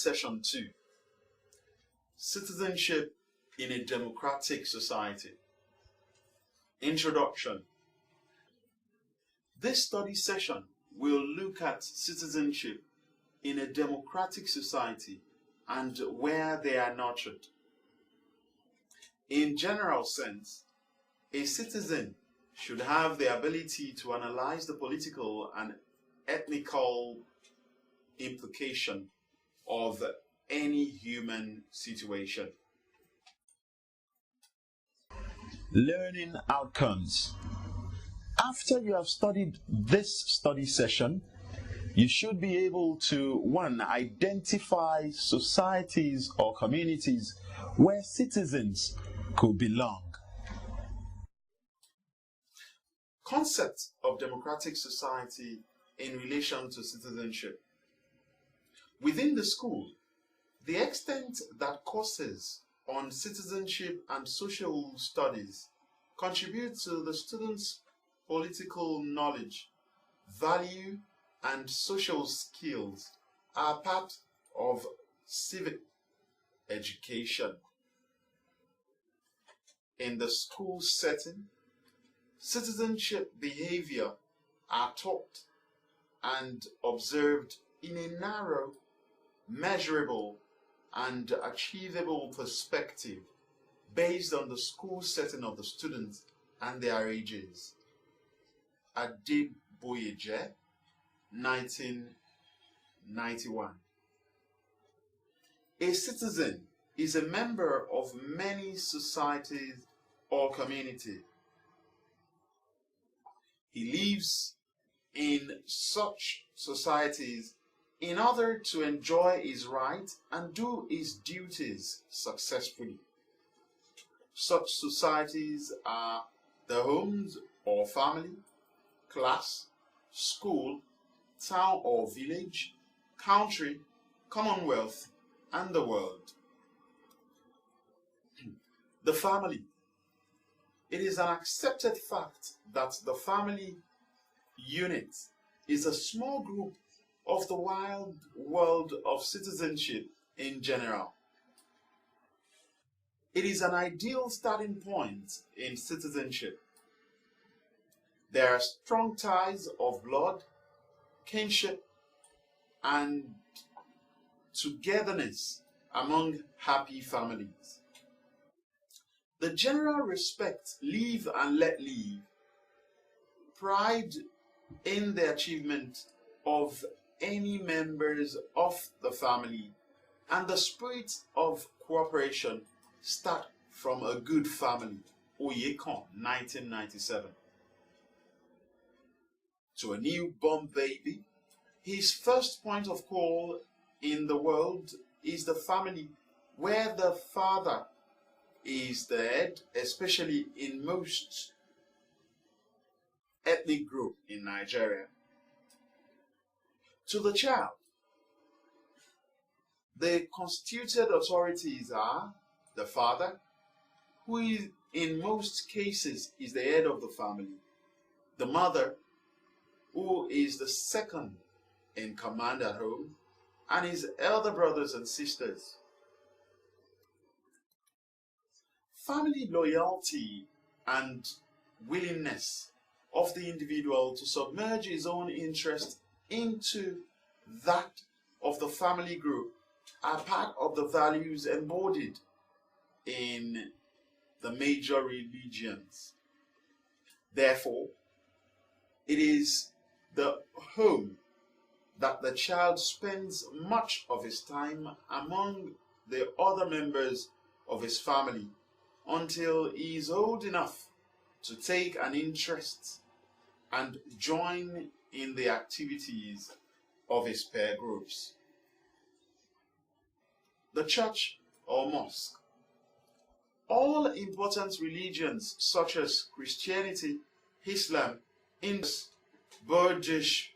Session 2, Citizenship in a Democratic Society. Introduction. This study session will look at citizenship in a democratic society and where they are nurtured. In general sense, a citizen should have the ability to analyze the political and ethnical implication of any human situation. Learning outcomes. After you have studied this study session, you should be able to, 1, identify societies or communities where citizens could belong. Concept of democratic society in relation to citizenship. Within the school, the extent that courses on citizenship and social studies contribute to the students' political knowledge, value, and social skills are part of civic education. In the school setting, citizenship behavior are taught and observed in a narrow, measurable, and achievable perspective based on the school setting of the students and their ages. Adeboyeje, 1991. A citizen is a member of many societies or communities. He lives in such societies in order to enjoy his rights and do his duties successfully. Such societies are the homes or family, class, school, town or village, country, commonwealth, and the world. The family. It is an accepted fact that the family unit is a small group of the wide world of citizenship in general. It is an ideal starting point in citizenship. There are strong ties of blood, kinship, and togetherness among happy families. The general respect, live and let live, pride in the achievement of any members of the family, and the spirit of cooperation start from a good family. Oyekon, 1997. To a newborn baby, his first point of call in the world is the family, where the father is the head, especially in most ethnic group in Nigeria. To the child, the constituted authorities are the father, who is, in most cases is the head of the family, the mother, who is the second in command at home, and his elder brothers and sisters. Family loyalty and willingness of the individual to submerge his own interest into that of the family group are part of the values embodied in the major religions. Therefore, it is the home that the child spends much of his time among the other members of his family until he is old enough to take an interest and join in the activities of his peer groups. The church or mosque. All important religions such as Christianity, Islam, Hinduism, Buddhism,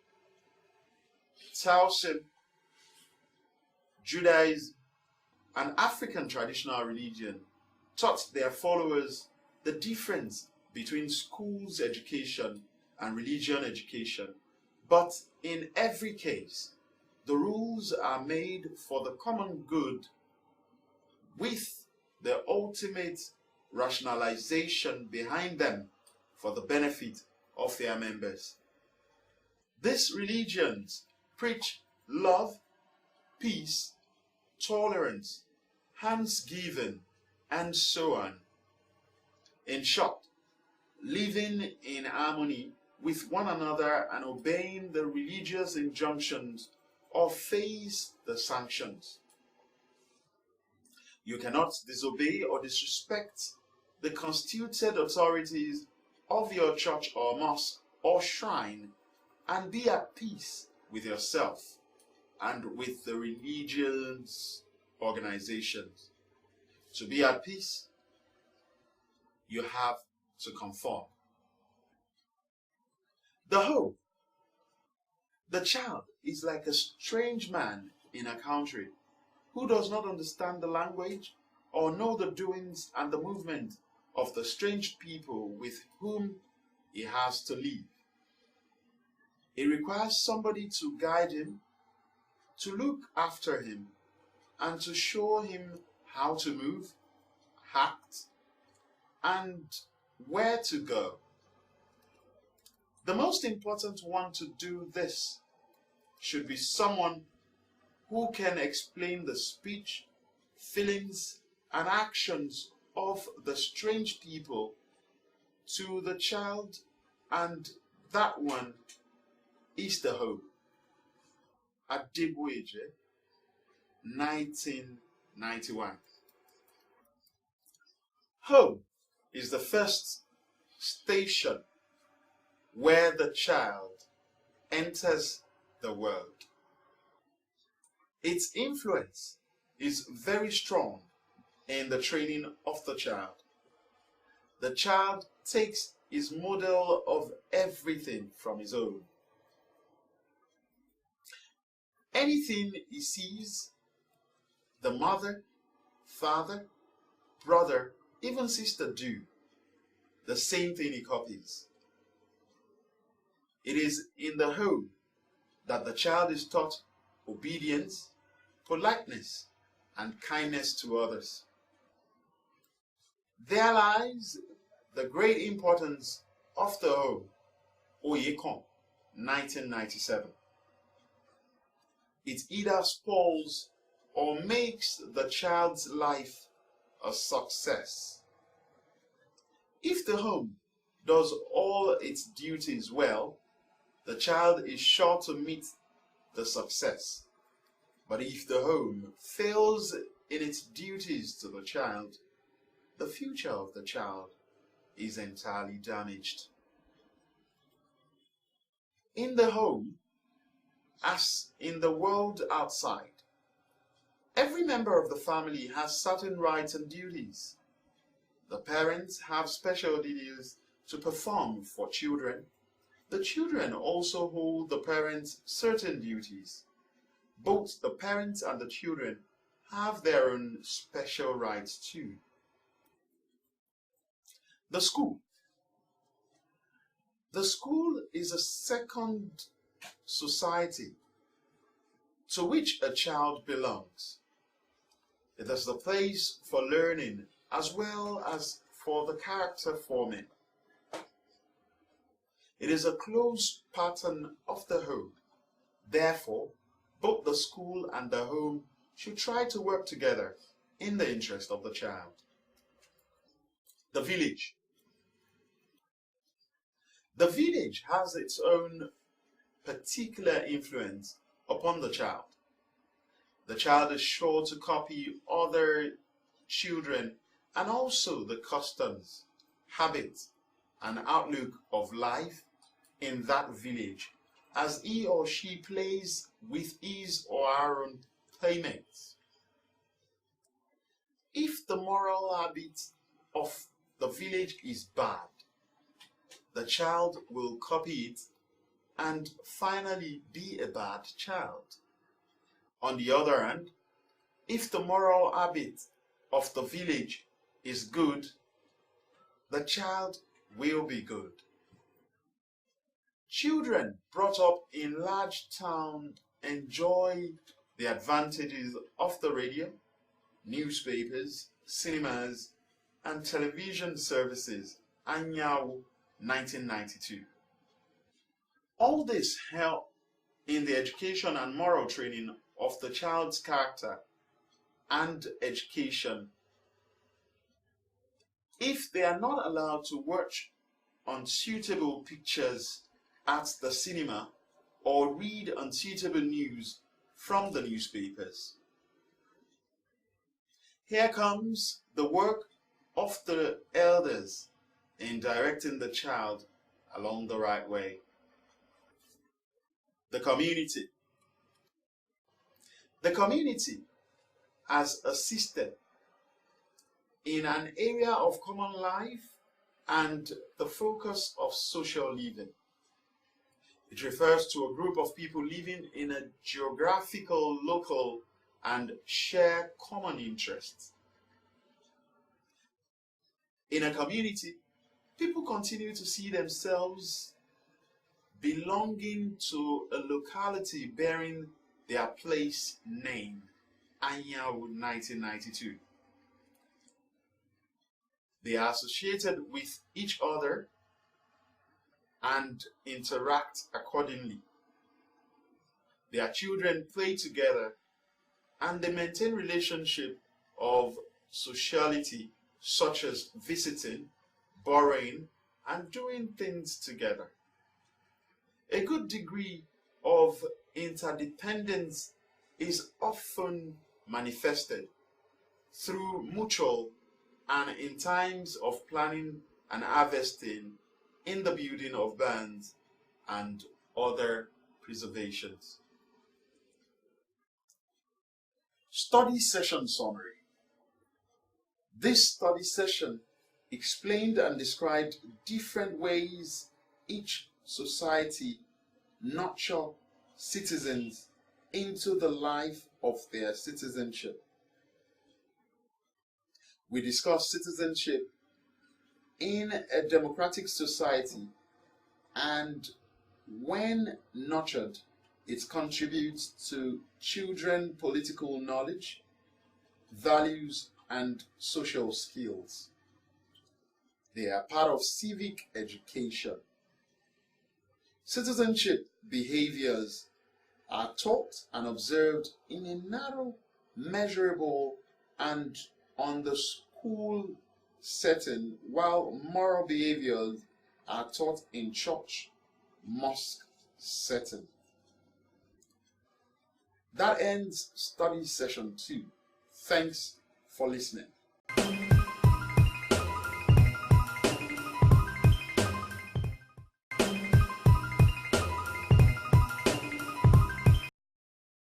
Taoism, Judaism, and African traditional religion taught their followers the difference between schools education and religion education, but in every case, The rules are made for the common good with the ultimate rationalization behind them for the benefit of their members. These religions preach love, peace, tolerance, almsgiving, and so on. In short, living in harmony with one another and obeying the religious injunctions or face the sanctions. You cannot disobey or disrespect the constituted authorities of your church or mosque or shrine and be at peace with yourself and with the religious organizations. To be at peace, you have to conform. The home. The child is like a strange man in a country who does not understand the language or know the doings and the movement of the strange people with whom he has to live. It requires somebody to guide him, to look after him, and to show him how to move, act, and where to go. The most important one to do this should be someone who can explain the speech, feelings, and actions of the strange people to the child, and that one is the home. Adeboyeje, 1991. Home is the first station where the child enters the world. Its influence is very strong in the training of the child. The child takes his model of everything from his own. Anything he sees, the mother, father, brother, even sister do, the same thing he copies. It is in the home that the child is taught obedience, politeness, and kindness to others. There lies the great importance of the home. Oyekon, 1997. It either spoils or makes the child's life a success. If the home does all its duties well, the child is sure to meet the success. But if the home fails in its duties to the child, the future of the child is entirely damaged. In the home, as in the world outside, every member of the family has certain rights and duties. The parents have special duties to perform for children. The children also hold the parents certain duties. Both the parents and the children have their own special rights too. The school. The school is a second society to which a child belongs. It is the place for learning as well as for the character forming. It is a close pattern of the home. Therefore, both the school and the home should try to work together in the interest of the child. The village. The village has its own particular influence upon the child. The child is sure to copy other children and also the customs, habits, and outlook of life in that village as he or she plays with his or her own playmates. If the moral habit of the village is bad, the child will copy it and finally be a bad child. On the other hand, if the moral habit of the village is good, the child will be good. Children brought up in large town enjoy the advantages of the radio, newspapers, cinemas, and television services. Anyanwu 1992. All this help in the education and moral training of the child's character and education. If they are not allowed to watch unsuitable pictures at the cinema or read unsuitable news from the newspapers. Here comes the work of the elders in directing the child along the right way. The community. The community has assisted in an area of common life and the focus of social living. It refers to a group of people living in a geographical, local, and share common interests. In a community, people continue to see themselves belonging to a locality bearing their place name. Anyanwu 1992. They are associated with each other and interact accordingly. Their children play together and they maintain relationship of sociality such as visiting, borrowing, and doing things together. A good degree of interdependence is often manifested through mutual and in times of planning and harvesting in the building of barns and other preservations. Study session summary. This study session explained and described different ways each society nurture citizens into the life of their citizenship. We discussed citizenship in a democratic society, and when nurtured, it contributes to children's political knowledge, values, and social skills. They are part of civic education. Citizenship behaviors are taught and observed in a narrow, measurable, and on the school setting, while moral behaviors are taught in church, mosque setting. That ends study session 2. Thanks for listening.